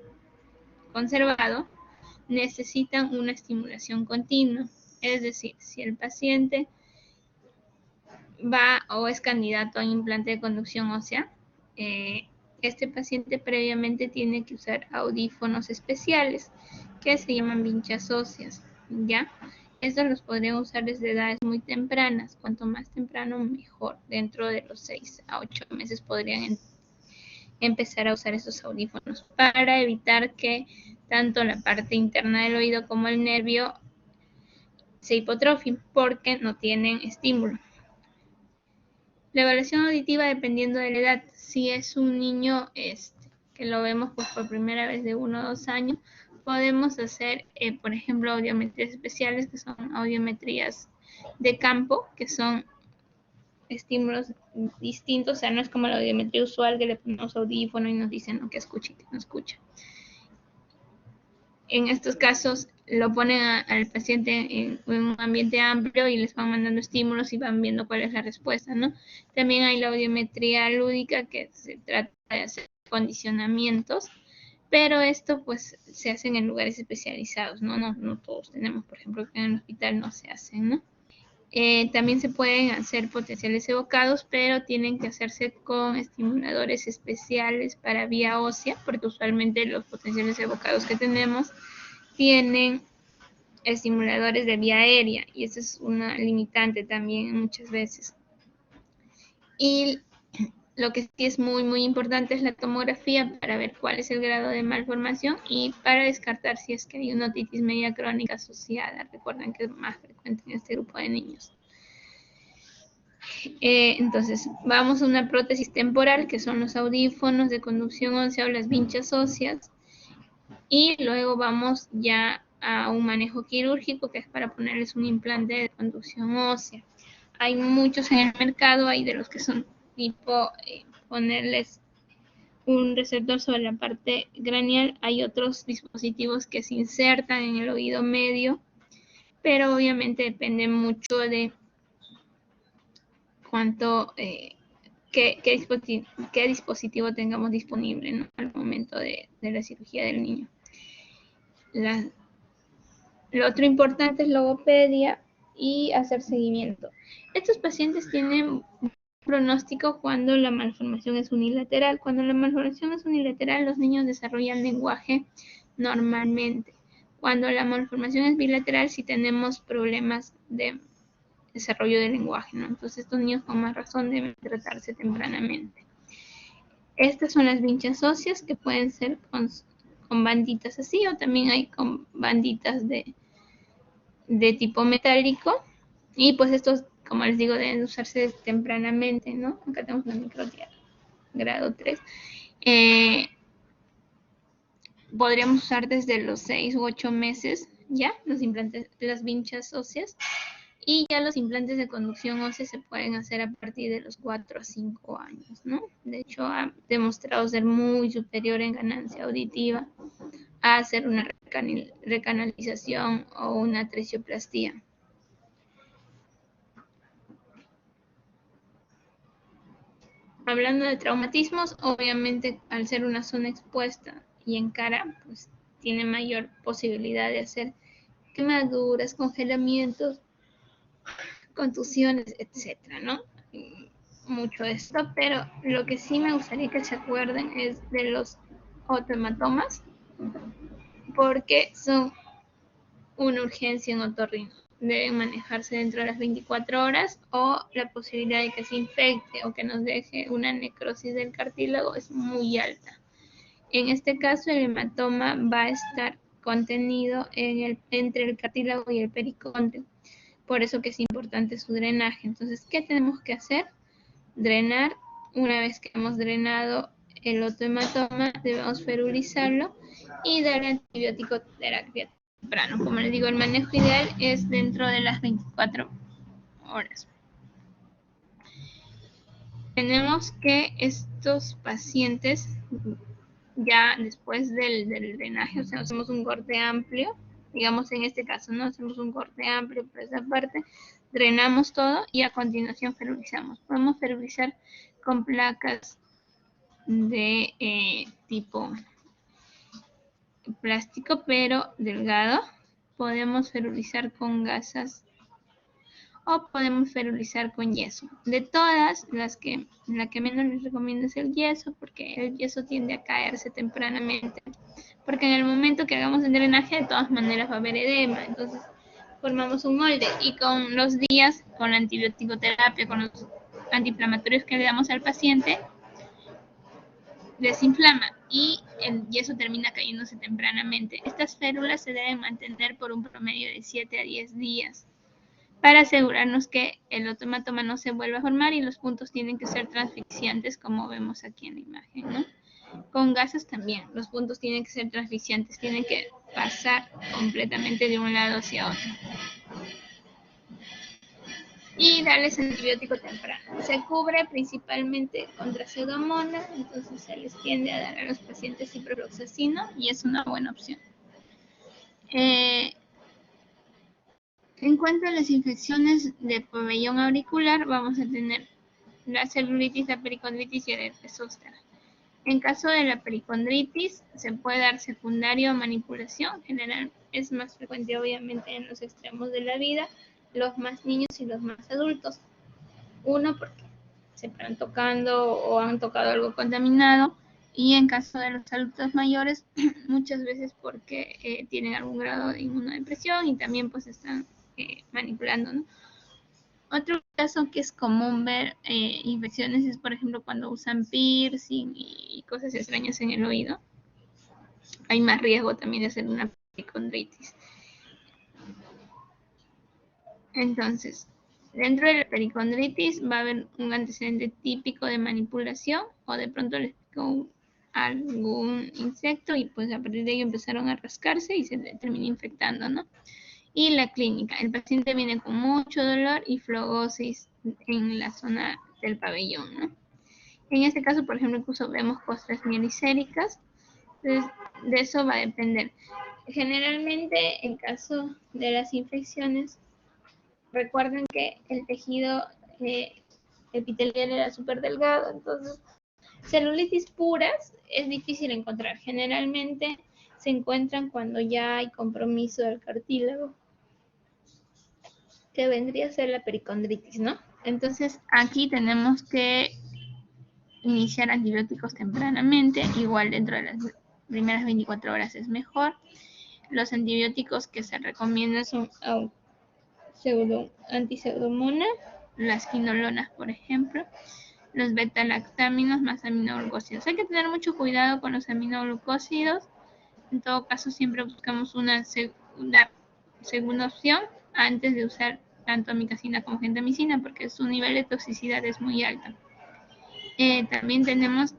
conservado, necesitan una estimulación continua. Es decir, si el paciente va o es candidato a un implante de conducción ósea, este paciente previamente tiene que usar audífonos especiales que se llaman vinchas óseas, ¿ya? Estos los podrían usar desde edades muy tempranas, cuanto más temprano mejor. Dentro de los 6 a 8 meses podrían empezar a usar esos audífonos para evitar que tanto la parte interna del oído como el nervio se hipotrofien porque no tienen estímulo. La evaluación auditiva dependiendo de la edad. Si es un niño que lo vemos pues, por primera vez de 1 o 2 años, podemos hacer, por ejemplo, audiometrías especiales, que son audiometrías de campo, que son estímulos distintos, o sea, no es como la audiometría usual que le ponemos audífono y nos dicen no, que escuche y que no escucha. En estos casos lo ponen al paciente en un ambiente amplio y les van mandando estímulos y van viendo cuál es la respuesta, ¿no? También hay la audiometría lúdica, que se trata de hacer condicionamientos, pero esto pues se hacen en lugares especializados, ¿no? No todos tenemos, por ejemplo, que en el hospital no se hacen, ¿no? También se pueden hacer potenciales evocados, pero tienen que hacerse con estimuladores especiales para vía ósea, porque usualmente los potenciales evocados que tenemos tienen estimuladores de vía aérea, y eso es una limitante también muchas veces. Y lo que sí es muy importante es la tomografía para ver cuál es el grado de malformación y para descartar si es que hay una otitis media crónica asociada. Recuerden que es más frecuente en este grupo de niños. Entonces, vamos a una prótesis temporal, que son los audífonos de conducción ósea o las vinchas óseas, y luego vamos ya a un manejo quirúrgico, que es para ponerles un implante de conducción ósea. Hay muchos en el mercado, hay de los que son tipo ponerles un receptor sobre la parte craneal, hay otros dispositivos que se insertan en el oído medio, pero obviamente depende mucho de cuánto, qué dispositivo tengamos disponible, ¿no?, al momento de la cirugía del niño. Lo otro importante es logopedia y hacer seguimiento. Estos pacientes tienen pronóstico cuando la malformación es unilateral. Cuando la malformación es unilateral, los niños desarrollan lenguaje normalmente. Cuando la malformación es bilateral, sí tenemos problemas de desarrollo del lenguaje, ¿no? Entonces estos niños con más razón deben tratarse tempranamente. Estas son las vinchas óseas, que pueden ser con banditas así, o también hay con banditas de tipo metálico, y pues estos, como les digo, deben usarse tempranamente, ¿no? Acá tenemos la microtia grado 3. Podríamos usar desde los 6 u 8 meses ya los implantes, las vinchas óseas, y ya los implantes de conducción ósea se pueden hacer a partir de los 4 a 5 años, ¿no? De hecho, ha demostrado ser muy superior en ganancia auditiva a hacer una recanalización o una tricioplastía. Hablando de traumatismos, obviamente al ser una zona expuesta y en cara, pues tiene mayor posibilidad de hacer quemaduras, congelamientos, contusiones, etcétera, ¿no? Mucho de esto, pero lo que sí me gustaría que se acuerden es de los otohematomas, porque son una urgencia en otorrino. Deben manejarse dentro de las 24 horas, o la posibilidad de que se infecte o que nos deje una necrosis del cartílago es muy alta. En este caso, el hematoma va a estar contenido entre el cartílago y el periconte. Por eso que es importante su drenaje. Entonces, ¿qué tenemos que hacer? Drenar. Una vez que hemos drenado el otohematoma, debemos ferulizarlo y darle antibiótico terapia temprano. Como les digo, el manejo ideal es dentro de las 24 horas. Tenemos que estos pacientes, ya después del drenaje, o sea, hacemos un corte amplio, digamos en este caso, ¿no? Hacemos un corte amplio por esa parte, drenamos todo y a continuación ferulizamos. Podemos ferulizar con placas de tipo plástico, pero delgado. Podemos ferulizar con gasas o podemos ferulizar con yeso. De todas, la que menos les recomiendo es el yeso, porque el yeso tiende a caerse tempranamente, porque en el momento que hagamos el drenaje, de todas maneras va a haber edema. Entonces formamos un molde, y con los días, con la antibiótico-terapia, con los antiinflamatorios que le damos al paciente, desinflama y el yeso termina cayéndose tempranamente. Estas férulas se deben mantener por un promedio de 7 a 10 días para asegurarnos que el otohematoma no se vuelva a formar, y los puntos tienen que ser transficiantes, como vemos aquí en la imagen, ¿no? Con gases también, los puntos tienen que ser transficiantes, tienen que pasar completamente de un lado hacia otro. Y darles antibiótico temprano. Se cubre principalmente contra pseudomonas, entonces se les tiende a dar a los pacientes ciprofloxacino, y es una buena opción. En cuanto a las infecciones de pabellón auricular, vamos a tener la celulitis, la pericondritis y el herpes zóster. En caso de la pericondritis, se puede dar secundario a manipulación. En general es más frecuente, obviamente, en los extremos de la vida, los más niños y los más adultos. Uno, porque se paran tocando o han tocado algo contaminado, y en caso de los adultos mayores, muchas veces porque tienen algún grado de inmunodepresión y también pues están manipulando, ¿no? Otro caso que es común ver infecciones es, por ejemplo, cuando usan piercing y cosas extrañas en el oído. Hay más riesgo también de hacer una pericondritis. Entonces, dentro de la pericondritis va a haber un antecedente típico de manipulación, o de pronto les picó algún insecto y pues a partir de ello empezaron a rascarse y se termina infectando, ¿no? Y la clínica, el paciente viene con mucho dolor y flegosis en la zona del pabellón, ¿no? En este caso, por ejemplo, incluso vemos costras mielicéricas. Entonces, de eso va a depender. Generalmente, en caso de las infecciones, recuerden que el tejido epitelial era súper delgado, entonces celulitis puras es difícil encontrar. Generalmente se encuentran cuando ya hay compromiso del cartílago, que vendría a ser la pericondritis, ¿no? Entonces aquí tenemos que iniciar antibióticos tempranamente, igual dentro de las primeras 24 horas es mejor. Los antibióticos que se recomiendan son antiseudomona, las quinolonas, por ejemplo, los beta-lactáminos más aminoglucósidos. Hay que tener mucho cuidado con los aminoglucósidos. En todo caso, siempre buscamos una segunda opción antes de usar tanto amicacina como gentamicina, porque su nivel de toxicidad es muy alto. También tenemos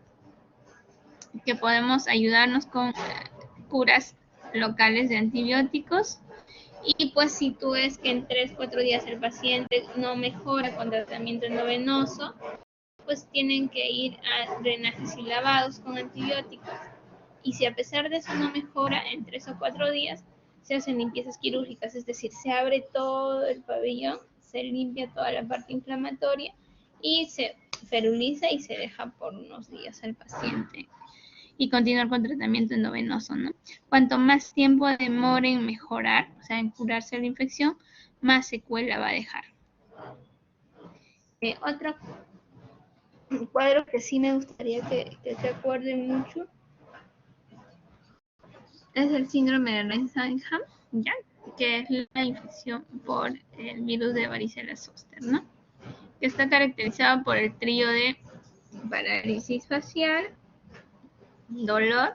que podemos ayudarnos con curas locales de antibióticos. Y pues si tú ves que en 3-4 días el paciente no mejora con tratamiento endovenoso, pues tienen que ir a drenajes y lavados con antibióticos. Y si a pesar de eso no mejora, en 3 o 4 días se hacen limpiezas quirúrgicas, es decir, se abre todo el pabellón, se limpia toda la parte inflamatoria y se feruliza y se deja por unos días al paciente y continuar con tratamiento endovenoso, ¿no? Cuanto más tiempo demore en mejorar, o sea, en curarse la infección, más secuela va a dejar. Otro cuadro que sí me gustaría que se acuerden mucho es el síndrome de Reis-Zagham, ¿ya? Que es la infección por el virus de varicela zoster, ¿no? Que está caracterizado por el trío de parálisis facial, dolor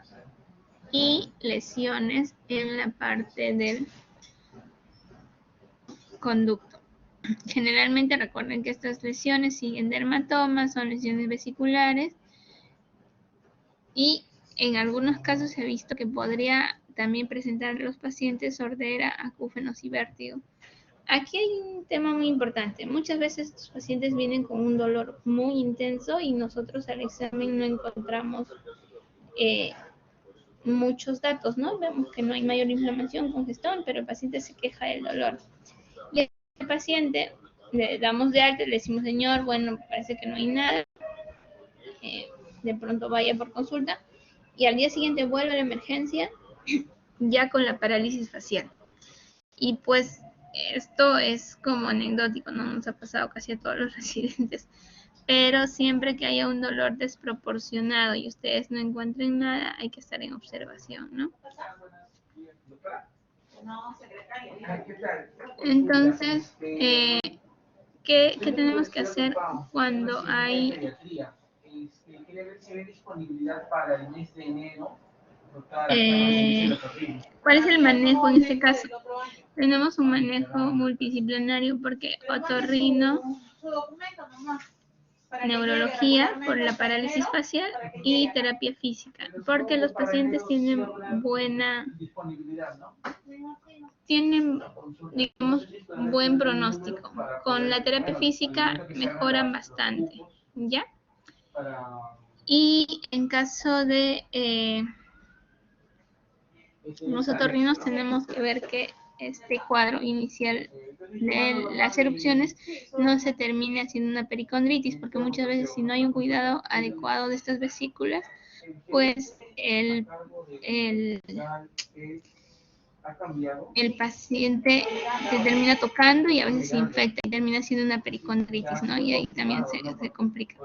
y lesiones en la parte del conducto. Generalmente recuerden que estas lesiones siguen dermatomas, son lesiones vesiculares y en algunos casos se ha visto que podría también presentar a los pacientes sordera, acúfenos y vértigo. Aquí hay un tema muy importante. Muchas veces estos pacientes vienen con un dolor muy intenso y nosotros al examen no encontramos muchos datos, ¿no? Vemos que no hay mayor inflamación, congestión, pero el paciente se queja del dolor. Y al paciente le damos de alta, le decimos, señor, bueno, parece que no hay nada, de pronto vaya por consulta, y al día siguiente vuelve a la emergencia ya con la parálisis facial. Y pues esto es como anecdótico, no nos ha pasado casi a todos los residentes, pero siempre que haya un dolor desproporcionado y ustedes no encuentren nada, hay que estar en observación, ¿no? Entonces, ¿qué tenemos que hacer cuando hay ¿cuál es el manejo en este caso? Tenemos un manejo multidisciplinario porque otorrino, neurología por la parálisis facial y terapia física, porque los pacientes tienen digamos, buen pronóstico. Con la terapia física mejoran bastante, ¿ya? Y en caso de los otorrinos tenemos que ver que este cuadro inicial de las erupciones no se termine haciendo una pericondritis, porque muchas veces si no hay un cuidado adecuado de estas vesículas, pues el paciente se termina tocando y a veces se infecta y termina siendo una pericondritis, ¿no? Y ahí también se complica.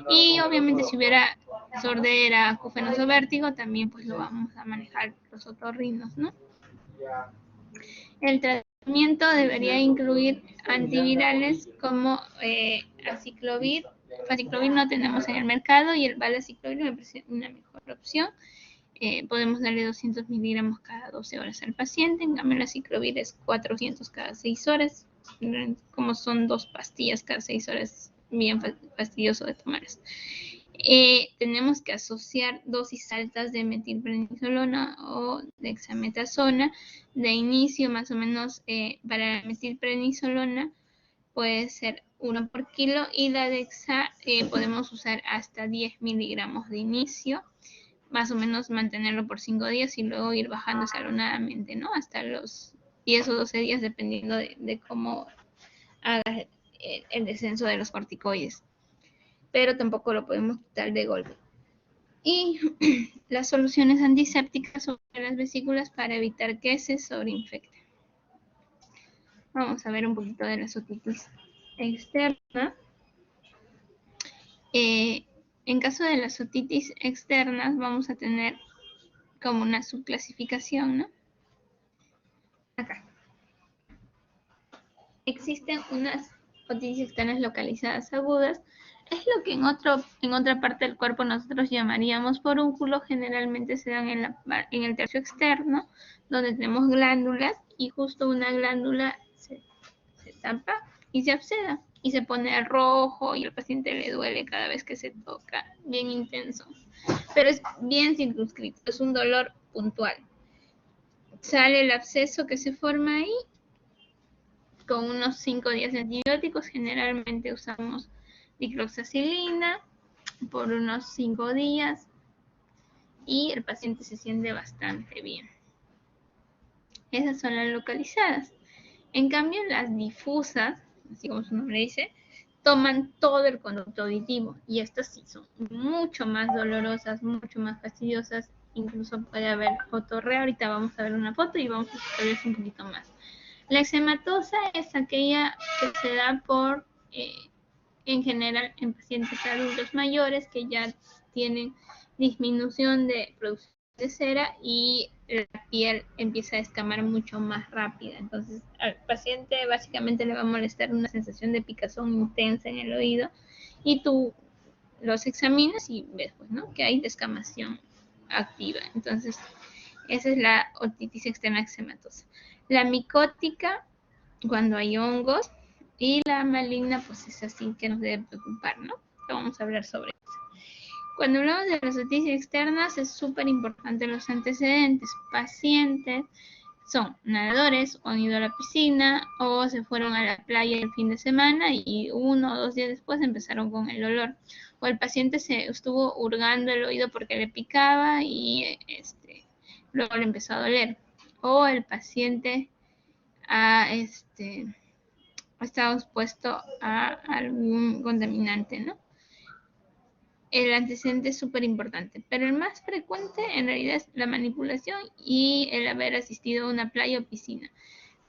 Y obviamente si hubiera sordera, acúfenos o vértigo, también pues lo vamos a manejar los otorrinos, ¿no? El tratamiento debería incluir antivirales como aciclovir. Aciclovir no tenemos en el mercado y el valaciclovir me parece una mejor opción. Podemos darle 200 miligramos cada 12 horas al paciente, en cambio la aciclovir es 400 cada 6 horas, como son 2 pastillas cada 6 horas, bien fastidioso de tomarlas. Tenemos que asociar dosis altas de metilprednisolona o dexametasona de inicio, más o menos para la metilprednisolona puede ser 1 por kilo y la dexa podemos usar hasta 10 miligramos de inicio, más o menos mantenerlo por 5 días y luego ir bajando escalonadamente, ¿no? Hasta los 10 o 12 días dependiendo de cómo haga el descenso de los corticoides. Pero tampoco lo podemos quitar de golpe. Y las soluciones antisépticas sobre las vesículas para evitar que se sobreinfecten. Vamos a ver un poquito de la otitis externa. En caso de las otitis externas vamos a tener como una subclasificación, ¿no? Acá. Existen unas otitis externas localizadas agudas. Es lo que en otra parte del cuerpo nosotros llamaríamos forúnculo. Generalmente se dan en el tercio externo, donde tenemos glándulas y justo una glándula se tapa y se absceda y se pone rojo y al paciente le duele cada vez que se toca, bien intenso. Pero es bien circunscrito, es un dolor puntual. Sale el absceso que se forma ahí con unos 5 días de antibióticos. Generalmente usamos dicloxacilina por unos 5 días y el paciente se siente bastante bien. Esas son las localizadas. En cambio, las difusas, así como su nombre dice, toman todo el conducto auditivo y estas sí son mucho más dolorosas, mucho más fastidiosas. Incluso puede haber otorrea. Ahorita vamos a ver una foto y vamos a explicarles un poquito más. La eczematosa es aquella que se da por, en general, en pacientes adultos mayores que ya tienen disminución de producción de cera y la piel empieza a escamar mucho más rápida. Entonces, al paciente básicamente le va a molestar una sensación de picazón intensa en el oído y tú los examinas y ves, pues, ¿no?, que hay descamación activa. Entonces, esa es la otitis externa eczematosa. La micótica, cuando hay hongos, y la maligna, pues es así que nos debe preocupar, ¿no? Vamos a hablar sobre eso. Cuando hablamos de las otitis externas, es súper importante los antecedentes. Pacientes son nadadores o han ido a la piscina o se fueron a la playa el fin de semana y 1 o 2 días después empezaron con el dolor. O el paciente se estuvo hurgando el oído porque le picaba y luego le empezó a doler. O el paciente ha estado expuesto a algún contaminante, ¿no? El antecedente es súper importante, pero el más frecuente en realidad es la manipulación y el haber asistido a una playa o piscina.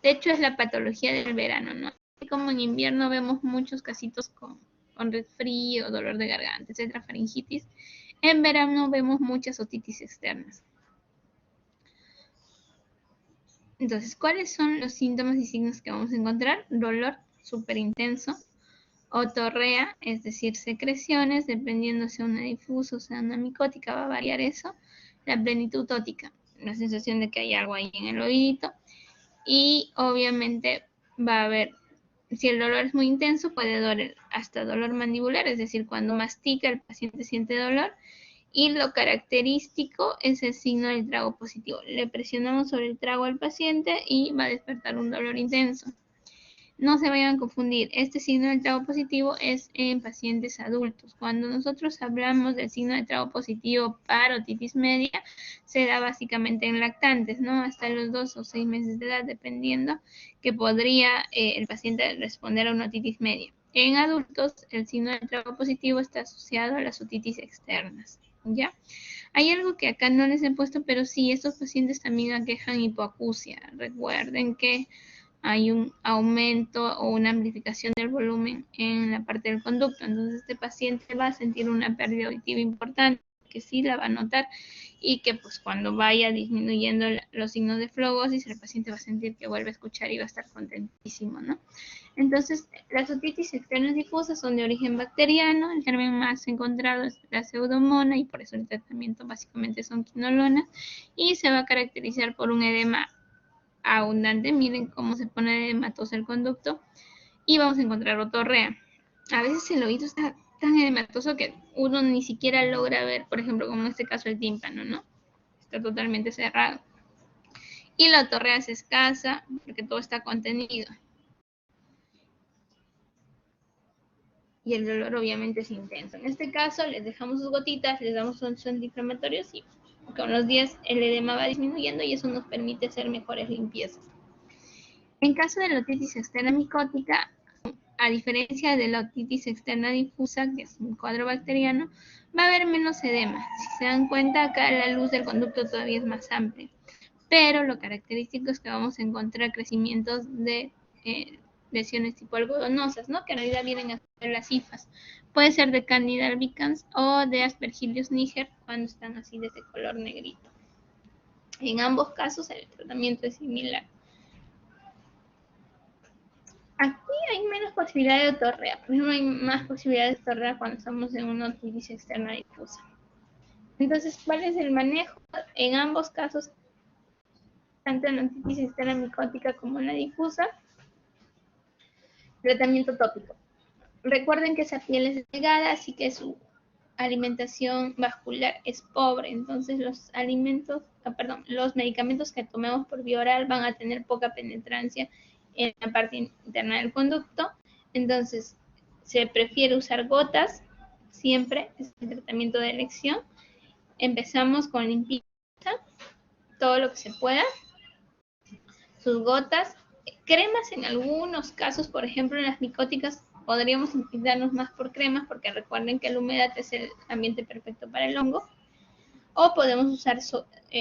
De hecho, es la patología del verano, ¿no? Como en invierno vemos muchos casitos con resfrío, dolor de garganta, etcétera, faringitis. En verano vemos muchas otitis externas. Entonces, ¿cuáles son los síntomas y signos que vamos a encontrar? Dolor súper intenso, otorrea, es decir, secreciones, dependiendo sea una difusa o sea una micótica, va a variar eso. La plenitud ótica, la sensación de que hay algo ahí en el oídito. Y obviamente va a haber, si el dolor es muy intenso, puede doler hasta dolor mandibular, es decir, cuando mastica el paciente siente dolor. Y lo característico es el signo del trago positivo. Le presionamos sobre el trago al paciente y va a despertar un dolor intenso. No se vayan a confundir, este signo del trago positivo es en pacientes adultos. Cuando nosotros hablamos del signo de trago positivo para otitis media, se da básicamente en lactantes, ¿no? Hasta los 2 o 6 meses de edad, dependiendo que podría el paciente responder a una otitis media. En adultos, el signo del trago positivo está asociado a las otitis externas, ¿ya? Hay algo que acá no les he puesto, pero sí, estos pacientes también aquejan hipoacusia. Recuerden que hay un aumento o una amplificación del volumen en la parte del conducto. Entonces, este paciente va a sentir una pérdida auditiva importante, que sí la va a notar, y que pues cuando vaya disminuyendo los signos de flogosis, el paciente va a sentir que vuelve a escuchar y va a estar contentísimo, ¿no? Entonces, las otitis externas difusas son de origen bacteriano. El germen más encontrado es la pseudomonas y por eso el tratamiento básicamente son quinolonas, y se va a caracterizar por un edema abundante. Miren cómo se pone edematoso el conducto, y vamos a encontrar otorrea. A veces el oído está tan edematoso que uno ni siquiera logra ver, por ejemplo, como en este caso el tímpano, ¿no? Está totalmente cerrado. Y la otorrea es escasa porque todo está contenido. Y el dolor obviamente es intenso. En este caso les dejamos sus gotitas, les damos un antiinflamatorio y con los días el edema va disminuyendo y eso nos permite hacer mejores limpiezas. En caso de la otitis externa micótica, a diferencia de la otitis externa difusa, que es un cuadro bacteriano, va a haber menos edema. Si se dan cuenta, acá la luz del conducto todavía es más amplia. Pero lo característico es que vamos a encontrar crecimientos de lesiones tipo algodonosas, ¿no? Que en realidad vienen a ser las hifas. Puede ser de Candida albicans o de Aspergillus niger cuando están así de ese color negrito. En ambos casos el tratamiento es similar. Aquí hay menos posibilidad de otorrea. Por ejemplo, hay más posibilidades de otorrea cuando estamos en una otitis externa difusa. Entonces, ¿cuál es el manejo? En ambos casos, tanto en la otitis externa micótica como en la difusa, tratamiento tópico. Recuerden que esa piel es delgada, así que su alimentación vascular es pobre. Entonces, los medicamentos que tomemos por vía oral van a tener poca penetrancia en la parte interna del conducto. Entonces, se prefiere usar gotas, siempre es el tratamiento de elección. Empezamos con limpieza, todo lo que se pueda, sus gotas, cremas en algunos casos, por ejemplo en las micóticas podríamos inclinarnos más por cremas porque recuerden que la humedad es el ambiente perfecto para el hongo, o podemos usar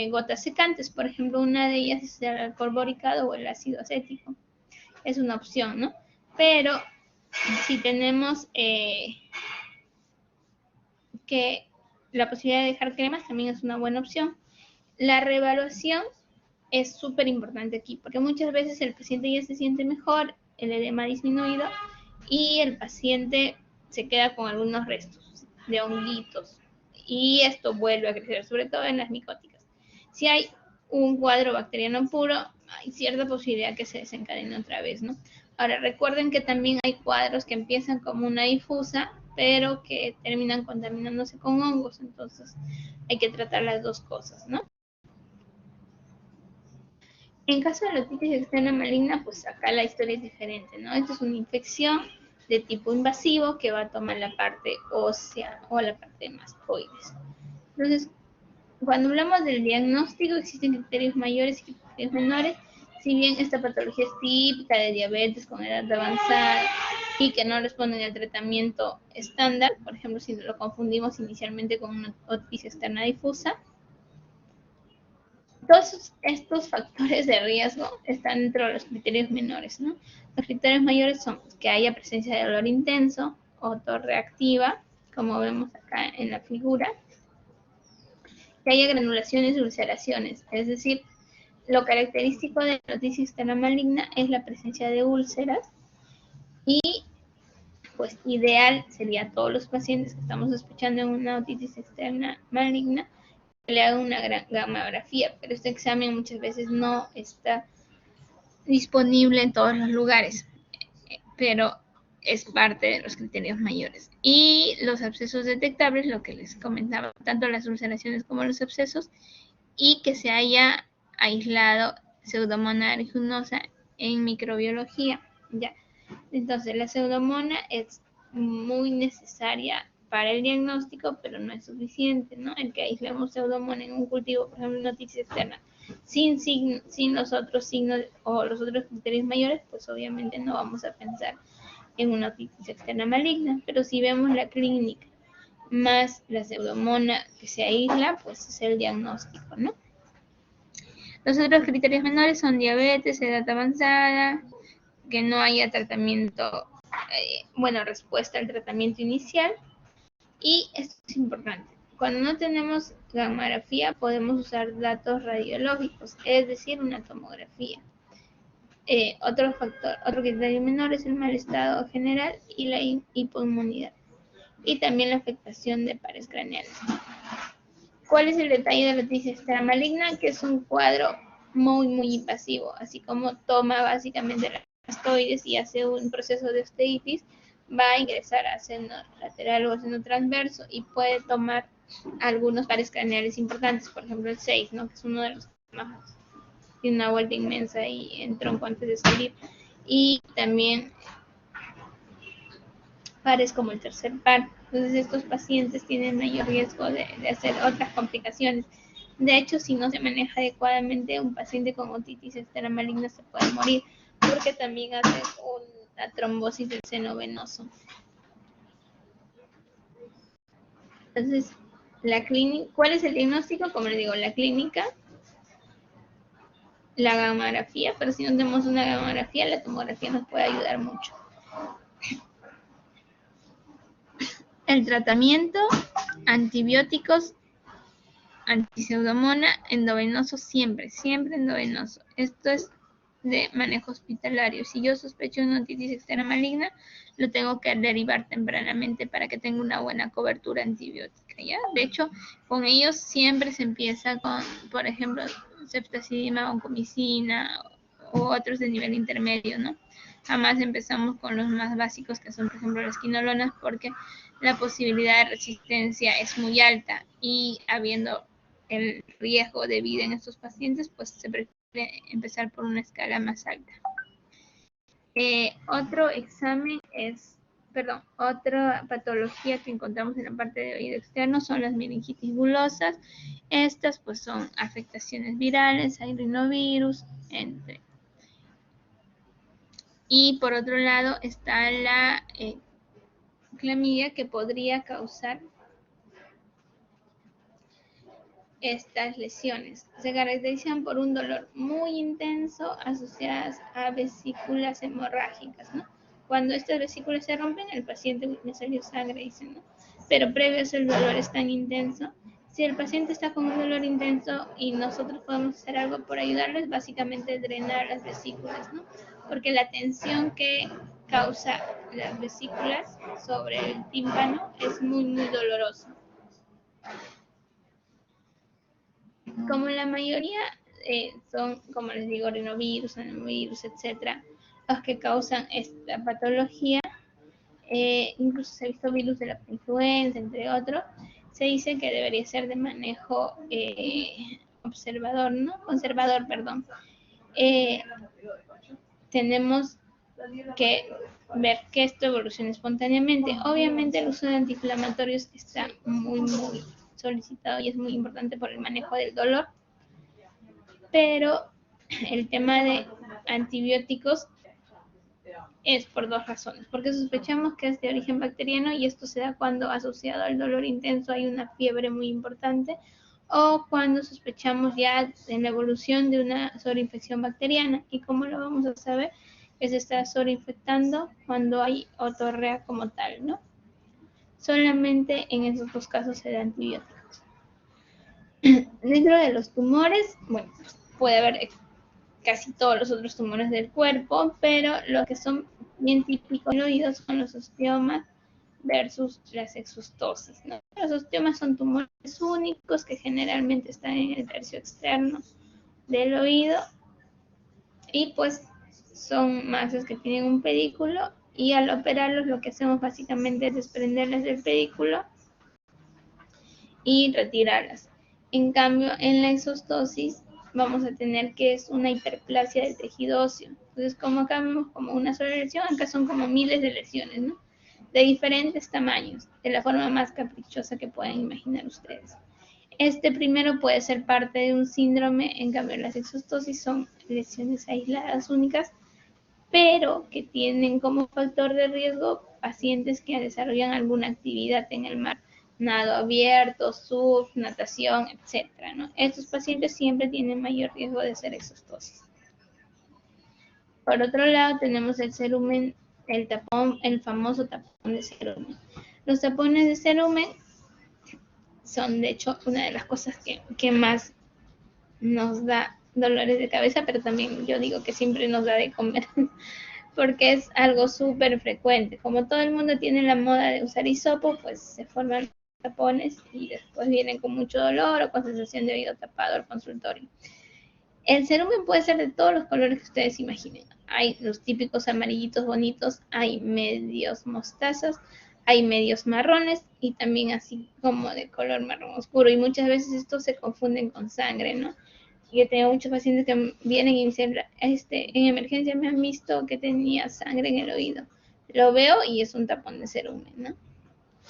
gotas secantes, por ejemplo una de ellas es el alcohol boricado o el ácido acético, es una opción, ¿no? Pero si tenemos que la posibilidad de dejar cremas también es una buena opción. La reevaluación es súper importante aquí, porque muchas veces el paciente ya se siente mejor, el edema ha disminuido y el paciente se queda con algunos restos de honguitos y esto vuelve a crecer, sobre todo en las micóticas. Si hay un cuadro bacteriano puro, hay cierta posibilidad que se desencadene otra vez, ¿no? Ahora, recuerden que también hay cuadros que empiezan como una difusa, pero que terminan contaminándose con hongos, entonces hay que tratar las dos cosas, ¿no? En caso de la otitis externa maligna, pues acá la historia es diferente, ¿no? Esto es una infección de tipo invasivo que va a tomar la parte ósea o la parte de mastoides. Entonces, cuando hablamos del diagnóstico, existen criterios mayores y criterios menores. Si bien esta patología es típica de diabetes con edad avanzada y que no responden al tratamiento estándar, por ejemplo, si lo confundimos inicialmente con una otitis externa difusa, todos estos factores de riesgo están dentro de los criterios menores, ¿no? Los criterios mayores son que haya presencia de dolor intenso, otorreactiva, como vemos acá en la figura, que haya granulaciones y ulceraciones, es decir, lo característico de la otitis externa maligna es la presencia de úlceras y pues ideal sería a todos los pacientes que estamos escuchando en una otitis externa maligna que le hagan una gamografía, pero este examen muchas veces no está disponible en todos los lugares, pero es parte de los criterios mayores. Y los abscesos detectables, lo que les comentaba, tanto las ulceraciones como los abscesos, y que se haya aislado Pseudomonas aeruginosa en microbiología, ¿ya? Entonces, la Pseudomonas es muy necesaria para el diagnóstico, pero no es suficiente, ¿no? El que aislemos Pseudomonas en un cultivo, por ejemplo, una otitis externa, sin los otros signos o los otros criterios mayores, pues obviamente no vamos a pensar en una otitis externa maligna, pero si vemos la clínica más la pseudomona que se aísla, pues es el diagnóstico, ¿no? Los otros criterios menores son diabetes, edad avanzada, que no haya tratamiento, respuesta al tratamiento inicial. Y esto es importante. Cuando no tenemos gamografía, podemos usar datos radiológicos, es decir, una tomografía. Otro criterio menor es el mal estado general y la hipoinmunidad. Y también la afectación de pares craneales. ¿Cuál es el detalle de la otitis externa maligna? Que es un cuadro muy, muy invasivo, así como toma básicamente las mastoides y hace un proceso de osteitis, va a ingresar a seno lateral o seno transverso y puede tomar algunos pares craneales importantes, por ejemplo el 6, ¿no? Que es uno de los más, tiene una vuelta inmensa ahí en tronco antes de salir, y también pares como el tercer par. Entonces estos pacientes tienen mayor riesgo de hacer otras complicaciones. De hecho, si no se maneja adecuadamente, un paciente con otitis externa maligna se puede morir porque también hace una trombosis del seno venoso. Entonces, ¿cuál es el diagnóstico? Como les digo, la clínica, la gamografía, pero si no tenemos una gamografía, la tomografía nos puede ayudar mucho. El tratamiento, antibióticos, antipseudomona, endovenoso siempre endovenoso. Esto es de manejo hospitalario. Si yo sospecho una otitis externa maligna, lo tengo que derivar tempranamente para que tenga una buena cobertura antibiótica, ¿ya? De hecho, con ellos siempre se empieza con, por ejemplo, ceftazidima, vancomicina u otros de nivel intermedio, ¿no? Jamás empezamos con los más básicos, que son, por ejemplo, las quinolonas, porque la posibilidad de resistencia es muy alta y habiendo el riesgo de vida en estos pacientes, pues se prefiere empezar por una escala más alta. Otra patología que encontramos en la parte de oído externo son las meningitis bulosas. Estas pues son afectaciones virales, hay rinovirus, entre. Y por otro lado está la clamidia, que podría causar estas lesiones. Se caracterizan por un dolor muy intenso asociadas a vesículas hemorrágicas, ¿no? Cuando estas vesículas se rompen, el paciente me salió sangre, dicen, ¿no? Pero previo a eso el dolor es tan intenso. Si el paciente está con un dolor intenso y nosotros podemos hacer algo por ayudarles, básicamente drenar las vesículas, ¿no? Porque la tensión que causa las vesículas sobre el tímpano es muy, muy dolorosa. Como la mayoría son, como les digo, rinovirus, adenovirus, etcétera, los que causan esta patología, incluso se ha visto virus de la influenza, entre otros, se dice que debería ser de manejo conservador, perdón. Tenemos que ver que esto evolucione espontáneamente. Obviamente el uso de antiinflamatorios está muy, muy solicitado y es muy importante por el manejo del dolor, pero el tema de antibióticos es por dos razones, porque sospechamos que es de origen bacteriano y esto se da cuando asociado al dolor intenso hay una fiebre muy importante, o cuando sospechamos ya en la evolución de una sobreinfección bacteriana. ¿Y cómo lo vamos a saber? Que se está sobreinfectando cuando hay otorrea como tal, ¿no? Solamente en esos dos casos se da antibióticos. Dentro de los tumores, bueno, puede haber casi todos los otros tumores del cuerpo, pero los que son bien típicos del oído son los osteomas versus las exostosis, ¿no? Los osteomas son tumores únicos que generalmente están en el tercio externo del oído y pues son masas que tienen un pedículo, y al operarlos lo que hacemos básicamente es desprenderlas del pedículo y retirarlas. En cambio, en la exostosis vamos a tener que es una hiperplasia del tejido óseo. Entonces, como acá vemos como una sola lesión, acá son como miles de lesiones, ¿no? De diferentes tamaños, de la forma más caprichosa que puedan imaginar ustedes. Este primero puede ser parte de un síndrome, en cambio las exostosis son lesiones aisladas únicas, pero que tienen como factor de riesgo pacientes que desarrollan alguna actividad en el mar, nado abierto, surf, natación, etcétera, ¿no? Estos pacientes siempre tienen mayor riesgo de hacer exostosis. Por otro lado, tenemos el cerumen, el tapón, el famoso tapón de cerumen. Los tapones de cerumen son, de hecho, una de las cosas que más nos da dolores de cabeza, pero también yo digo que siempre nos da de comer, porque es algo súper frecuente. Como todo el mundo tiene la moda de usar hisopo, pues se forman tapones y después vienen con mucho dolor o con sensación de oído tapado al consultorio. El cerumen puede ser de todos los colores que ustedes imaginen. Hay los típicos amarillitos bonitos, hay medios mostazos, hay medios marrones y también así como de color marrón oscuro. Y muchas veces estos se confunden con sangre, ¿no? Yo tengo muchos pacientes que vienen y me dicen, en emergencia me han visto que tenía sangre en el oído. Lo veo y es un tapón de cerumen, ¿no?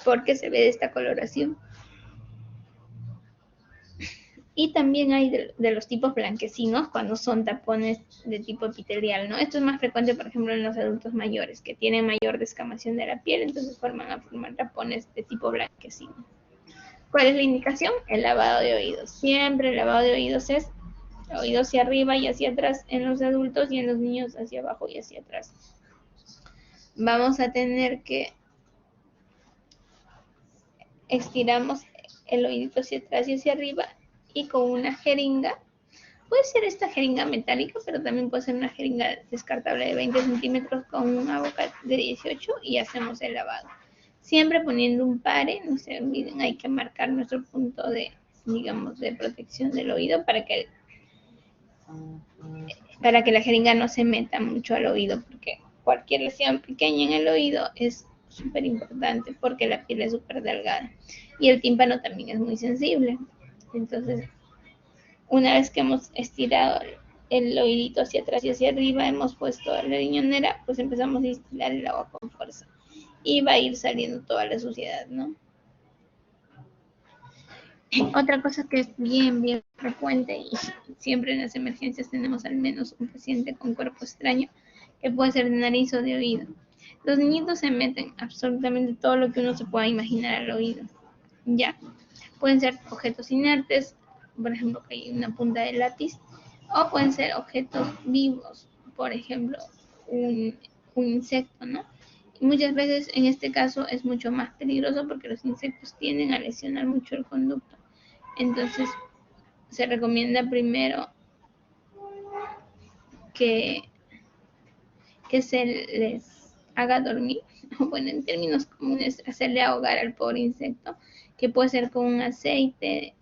Porque se ve de esta coloración. Y también hay de los tipos blanquecinos cuando son tapones de tipo epitelial, ¿no? Esto es más frecuente, por ejemplo, en los adultos mayores que tienen mayor descamación de la piel, entonces forman tapones de tipo blanquecino. ¿Cuál es la indicación? El lavado de oídos. Siempre el lavado de oídos es oído hacia arriba y hacia atrás en los adultos y en los niños hacia abajo y hacia atrás. Vamos a tener que estiramos el oídito hacia atrás y hacia arriba y con una jeringa. Puede ser esta jeringa metálica, pero también puede ser una jeringa descartable de 20 centímetros con una boca de 18 y hacemos el lavado. Siempre poniendo un pare, no se olviden, hay que marcar nuestro punto de, digamos, de protección del oído para que la jeringa no se meta mucho al oído, porque cualquier lesión pequeña en el oído es súper importante porque la piel es súper delgada y el tímpano también es muy sensible. Entonces, una vez que hemos estirado el oídito hacia atrás y hacia arriba, hemos puesto la riñonera, pues empezamos a destilar el agua con fuerza y va a ir saliendo toda la suciedad, ¿no? Otra cosa que es bien frecuente y siempre en las emergencias tenemos al menos un paciente con cuerpo extraño que puede ser de nariz o de oído. Los niñitos se meten absolutamente todo lo que uno se pueda imaginar al oído. Ya, pueden ser objetos inertes, por ejemplo, que hay una punta de lápiz, o pueden ser objetos vivos, por ejemplo, un insecto, ¿no? Y muchas veces en este caso es mucho más peligroso porque los insectos tienden a lesionar mucho el conducto. Entonces, se recomienda primero que se les haga dormir, o bueno, en términos comunes, hacerle ahogar al pobre insecto, que puede ser con un aceite,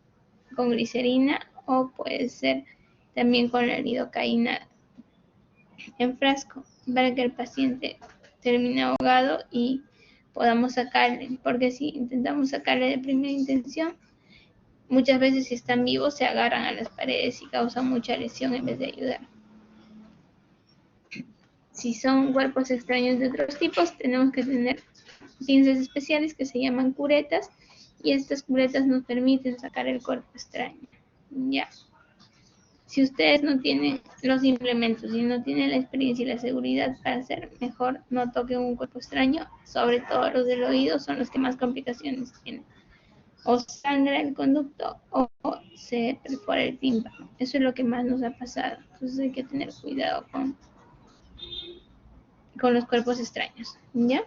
con glicerina, o puede ser también con la lidocaína en frasco, para que el paciente termine ahogado y podamos sacarle, porque si intentamos sacarle de primera intención, muchas veces si están vivos se agarran a las paredes y causan mucha lesión en vez de ayudar. Si son cuerpos extraños de otros tipos, tenemos que tener pinzas especiales que se llaman curetas y estas curetas nos permiten sacar el cuerpo extraño. Ya. Si ustedes no tienen los implementos y no tienen la experiencia y la seguridad para hacer, mejor no toquen un cuerpo extraño, sobre todo los del oído son los que más complicaciones tienen. O sangra el conducto o se perfora el tímpano. Eso es lo que más nos ha pasado. Entonces hay que tener cuidado con los cuerpos extraños, ¿ya?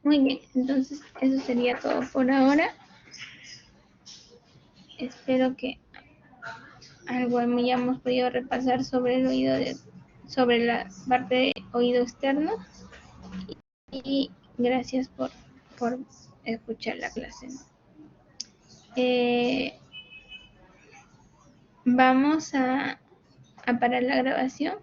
Muy bien, entonces eso sería todo por ahora. Espero que algo hayamos podido repasar sobre el oído, sobre la parte de oído externo. Y gracias por escuchar la clase. Vamos a parar la grabación.